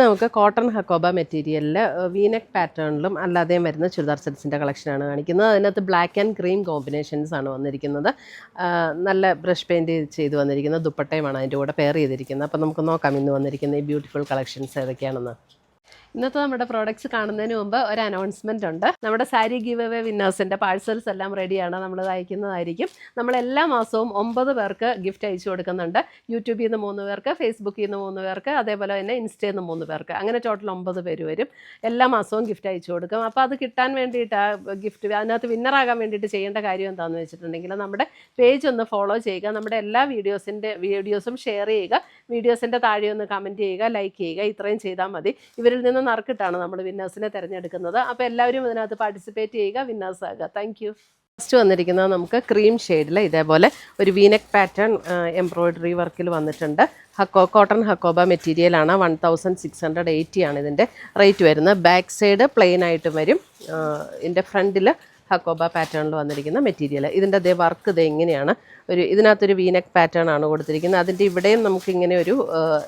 നമുക്ക് കോട്ടൺ ഹക്കോബ മെറ്റീരിയലിൽ വീനെക്ക് പാറ്റേണിലും അല്ലാതെയും വരുന്ന ചുരിദാർ സെറ്റ്സിൻ്റെ കളക്ഷനാണ് കാണിക്കുന്നത്. അതിനകത്ത് ബ്ലാക്ക് ആൻഡ് ക്രീം കോമ്പിനേഷൻസ് ആണ് വന്നിരിക്കുന്നത്. നല്ല ബ്രഷ് പെയിൻറ്റ് ചെയ്ത് വന്നിരിക്കുന്ന ദുപ്പട്ടയുമാണ് അതിൻ്റെ കൂടെ പെയർ ചെയ്തിരിക്കുന്നത്. അപ്പോൾ നമുക്ക് നോക്കാം ഇന്ന് വന്നിരിക്കുന്ന ഈ ബ്യൂട്ടിഫുൾ കളക്ഷൻസ് ഏതൊക്കെയാണെന്ന്. ഇന്നത്തെ നമ്മുടെ പ്രോഡക്റ്റ്സ് കാണുന്നതിന് മുമ്പ് ഒരു അനൗൺസ്മെൻ്റ് ഉണ്ട്. നമ്മുടെ സാരി ഗിവ് അവേ വിന്നേഴ്സിൻ്റെ പാഴ്സൽസ് എല്ലാം റെഡിയാണ്, നമ്മൾ അയക്കുന്നതായിരിക്കും. നമ്മൾ എല്ലാ മാസവും 9 പേർക്ക് ഗിഫ്റ്റ് അയച്ചു കൊടുക്കുന്നുണ്ട്. യൂട്യൂബിൽ നിന്ന് 3 പേർക്ക്, ഫേസ്ബുക്കിൽ നിന്ന് 3 പേർക്ക്, അതേപോലെ തന്നെ ഇൻസ്റ്റയിൽ നിന്ന് 3 പേർക്ക്, അങ്ങനെ ടോട്ടൽ 9 പേര് വരും. എല്ലാ മാസവും ഗിഫ്റ്റ് അയച്ചു കൊടുക്കും. അപ്പോൾ അത് കിട്ടാൻ വേണ്ടിയിട്ട് ആ ഗിഫ്റ്റ് അതിനകത്ത് വിന്നറാകാൻ വേണ്ടിയിട്ട് ചെയ്യേണ്ട കാര്യം എന്താണെന്ന് വെച്ചിട്ടുണ്ടെങ്കിൽ നമ്മുടെ പേജ് ഒന്ന് ഫോളോ ചെയ്യുക, നമ്മുടെ എല്ലാ വീഡിയോസും ഷെയർ ചെയ്യുക, വീഡിയോസിൻ്റെ താഴെ ഒന്ന് കമൻറ്റ് ചെയ്യുക, ലൈക്ക് ചെയ്യുക. ഇത്രയും ചെയ്താൽ മതി. ഇവരിൽ നിന്ന് നറുക്കിട്ടാണ് നമ്മൾ വിന്നേഴ്സിനെ തിരഞ്ഞെടുക്കുന്നത്. അപ്പോൾ എല്ലാവരും ഇതിനകത്ത് പാർട്ടിസിപ്പേറ്റ് ചെയ്യുക, വിന്നേഴ്സ് ആകുക. Thank you. ഫസ്റ്റ് വന്നിരിക്കുന്നത് നമുക്ക് ക്രീം ഷെയ്ഡിൽ ഇതേപോലെ ഒരു വീനെക്ക് പാറ്റേൺ എംബ്രോയിഡറി വർക്കിൽ വന്നിട്ടുണ്ട്. കോട്ടൺ ഹക്കോബ മെറ്റീരിയലാണ്. 1680 ആണ് ഇതിൻ്റെ റേറ്റ് വരുന്നത്. ബാക്ക് സൈഡ് പ്ലെയിൻ ആയിട്ട് വരും. ഇതിൻ്റെ ഫ്രണ്ടിൽ ഹക്കോബ പാറ്റേണിൽ വന്നിരിക്കുന്ന മെറ്റീരിയൽ. ഇതിൻ്റെ വർക്ക് ഇങ്ങനെയാണ്. ഇതിനകത്തൊരു വീനെക്ക് പാറ്റേൺ ആണ് കൊടുത്തിരിക്കുന്നത്. അതിൻ്റെ ഇവിടെയും നമുക്കിങ്ങനെ ഒരു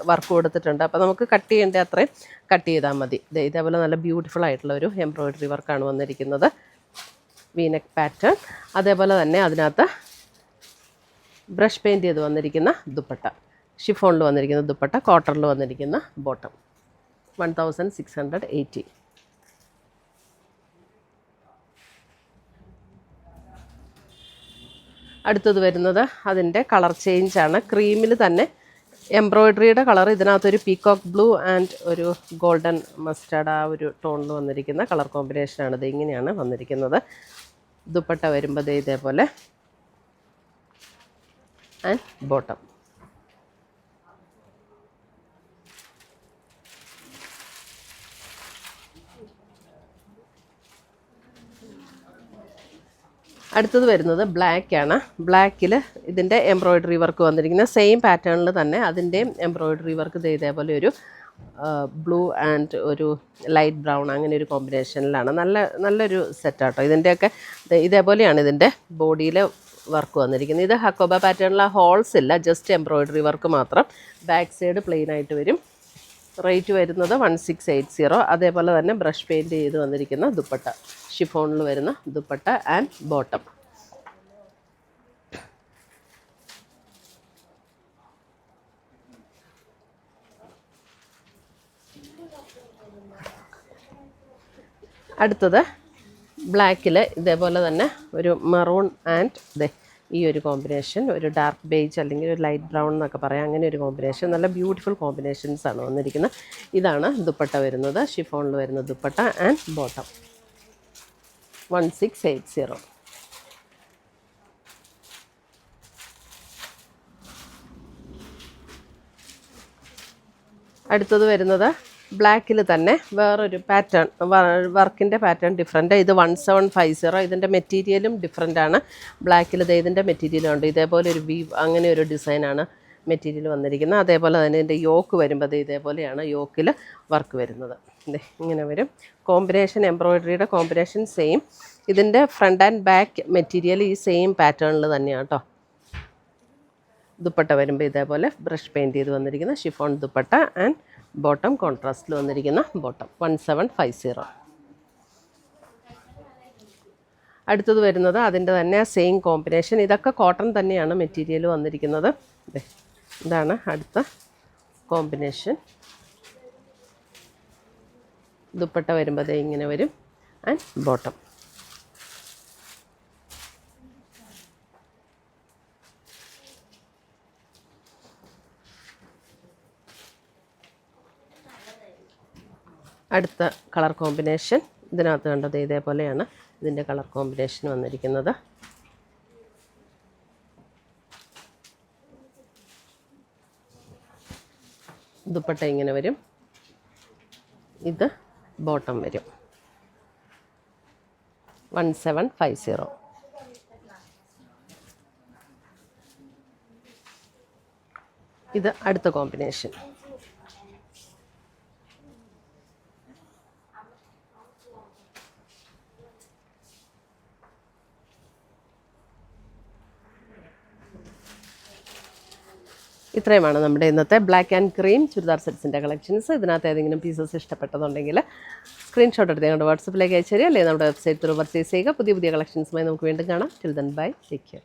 വർക്ക് കൊടുത്തിട്ടുണ്ട്. അപ്പോൾ നമുക്ക് കട്ട് ചെയ്യേണ്ട അത്രയും കട്ട് ചെയ്താൽ മതി. ഇതേപോലെ നല്ല ബ്യൂട്ടിഫുൾ ആയിട്ടുള്ള ഒരു എംബ്രോയിഡറി വർക്കാണ് വന്നിരിക്കുന്നത്, വീനെക്ക് പാറ്റേൺ. അതേപോലെ തന്നെ അതിനകത്ത് ബ്രഷ് പെയിൻറ്റ് ചെയ്ത് വന്നിരിക്കുന്ന ദുപ്പട്ട, ഷിഫോണിൽ വന്നിരിക്കുന്ന ദുപ്പട്ട, കോട്ടണിൽ വന്നിരിക്കുന്ന ബോട്ടം. 1680. അടുത്തത് വരുന്നത് അതിൻ്റെ കളർ ചേഞ്ചാണ്. ക്രീമിൽ തന്നെ എംബ്രോയിഡറിയുടെ കളർ ഇതിനകത്തൊരു പീകോക്ക് ബ്ലൂ ആൻഡ് ഒരു ഗോൾഡൻ മസ്റ്റാർഡ് ആ ഒരു ടോണിൽ വന്നിരിക്കുന്ന കളർ കോമ്പിനേഷനാണ്. ഇത് ഇങ്ങനെയാണ് വന്നിരിക്കുന്നത്. ദുപ്പട്ട വരുമ്പോൾ ഇതേപോലെ ആൻഡ് ബോട്ടം. അടുത്തത് വരുന്നത് ബ്ലാക്കാണ്. ബ്ലാക്കിൽ ഇതിൻ്റെ എംബ്രോയിഡറി വർക്ക് വന്നിരിക്കുന്നത് സെയിം പാറ്റേണിൽ തന്നെ അതിൻ്റെയും എംബ്രോയിഡറി വർക്ക് ഇതേപോലെ ഒരു ബ്ലൂ ആൻഡ് ഒരു ലൈറ്റ് ബ്രൗൺ അങ്ങനെ ഒരു കോമ്പിനേഷനിലാണ്. നല്ലൊരു സെറ്റാട്ടോ. ഇതിൻ്റെയൊക്കെ ഇതേപോലെയാണ് ഇതിൻ്റെ ബോഡിയിൽ വർക്ക് വന്നിരിക്കുന്നത്. ഇത് ഹക്കോബ പാറ്റേണിൽ ഹോൾസ് ഇല്ല, ജസ്റ്റ് എംബ്രോയിഡറി വർക്ക് മാത്രം. ബാക്ക് സൈഡ് പ്ലെയിൻ ആയിട്ട് വരും. റേറ്റ് വരുന്നത് 1680. അതേപോലെ തന്നെ ബ്രഷ് പെയിൻറ്റ് ചെയ്ത് വന്നിരിക്കുന്ന ദുപ്പട്ട, ഷിഫോണിൽ വരുന്ന ദുപ്പട്ട ആൻഡ് ബോട്ടം. അടുത്തത് ബ്ലാക്കിൽ ഇതേപോലെ തന്നെ ഒരു മറൂൺ ആൻഡ് ഈ ഒരു കോമ്പിനേഷൻ, ഒരു ഡാർക്ക് ബേജ് അല്ലെങ്കിൽ ഒരു ലൈറ്റ് ബ്രൗൺ എന്നൊക്കെ പറയാം, അങ്ങനെ ഒരു കോമ്പിനേഷൻ. നല്ല ബ്യൂട്ടിഫുൾ കോമ്പിനേഷൻസ് ആണ് വന്നിരിക്കുന്നത്. ഇതാണ് ദുപ്പട്ട വരുന്നത്, ഷിഫോണിൽ വരുന്ന ദുപ്പട്ട ആൻഡ് ബോട്ടം. 1680. അടുത്തത് വരുന്നത് ബ്ലാക്കിൽ തന്നെ വേറൊരു പാറ്റേൺ, വർക്കിൻ്റെ പാറ്റേൺ ഡിഫറെൻറ്റ്. ഇത് 1750. ഇതിൻ്റെ മെറ്റീരിയലും ഡിഫറെൻ്റാണ്. ബ്ലാക്കിൽ ഇതിൻ്റെ മെറ്റീരിയലുണ്ട്. ഇതേപോലെ ഒരു വീവ് അങ്ങനെ ഒരു ഡിസൈനാണ് മെറ്റീരിയൽ വന്നിരിക്കുന്നത്. അതേപോലെ തന്നെ ഇതിൻ്റെ യോക്ക് വരുമ്പോൾ ഇതേപോലെയാണ് യോക്കിൽ വർക്ക് വരുന്നത്. ഇങ്ങനെ വരും. കോമ്പിനേഷൻ എംബ്രോയിഡറിയുടെ കോമ്പിനേഷൻ സെയിം. ഇതിൻ്റെ ഫ്രണ്ട് ആൻഡ് ബാക്ക് മെറ്റീരിയൽ ഈ സെയിം പാറ്റേണിൽ തന്നെയാണ് കേട്ടോ. ദുപ്പട്ട വരുമ്പോൾ ഇതേപോലെ ബ്രഷ് പെയിൻറ്റ് ചെയ്ത് വന്നിരിക്കുന്ന ഷിഫോൺ ദുപ്പട്ട ആൻഡ് ബോട്ടം കോൺട്രാസ്റ്റിൽ വന്നിരിക്കുന്ന ബോട്ടം. 1750. അടുത്തത് വരുന്നത് അതിൻ്റെ തന്നെ സെയിം കോമ്പിനേഷൻ. ഇതൊക്കെ കോട്ടൺ തന്നെയാണ് മെറ്റീരിയൽ വന്നിരിക്കുന്നത്. ഇതാണ് അടുത്ത കോമ്പിനേഷൻ. ദുപ്പട്ട വരുമ്പോൾ ഇങ്ങനെ വരും ആൻഡ് ബോട്ടം. അടുത്ത കളർ കോമ്പിനേഷൻ ഇതിനകത്ത് കണ്ടത് ഇതേപോലെയാണ് ഇതിൻ്റെ കളർ കോമ്പിനേഷൻ വന്നിരിക്കുന്നത്. ദുപ്പട്ട ഇങ്ങനെ വരും, ഇത് ബോട്ടം വരും. 1750. ഇത് അടുത്ത കോമ്പിനേഷൻ. ഇത്രയുമാണ് നമ്മുടെ ഇന്നത്തെ ബ്ലാക്ക് ആൻഡ് ക്രീം ചുരിദാർ സെറ്റ്സിൻ്റെ കളക്ഷൻസ്. ഇതിനകത്ത് ഏതെങ്കിലും പീസസ് ഇഷ്ടപ്പെട്ടതുണ്ടെങ്കിൽ സ്ക്രീൻഷോട്ട് എടുത്ത് ഞങ്ങളുടെ വാട്സപ്പിലേക്ക് അയച്ചു തരിക, അല്ലെങ്കിൽ നമ്മുടെ വെബ്സൈറ്റ് ത്രൂ പർച്ചേസ് ചെയ്യുക. പുതിയ കളക്ഷൻസുമായി നമുക്ക് വീണ്ടും കാണാം. Till then bye, take care.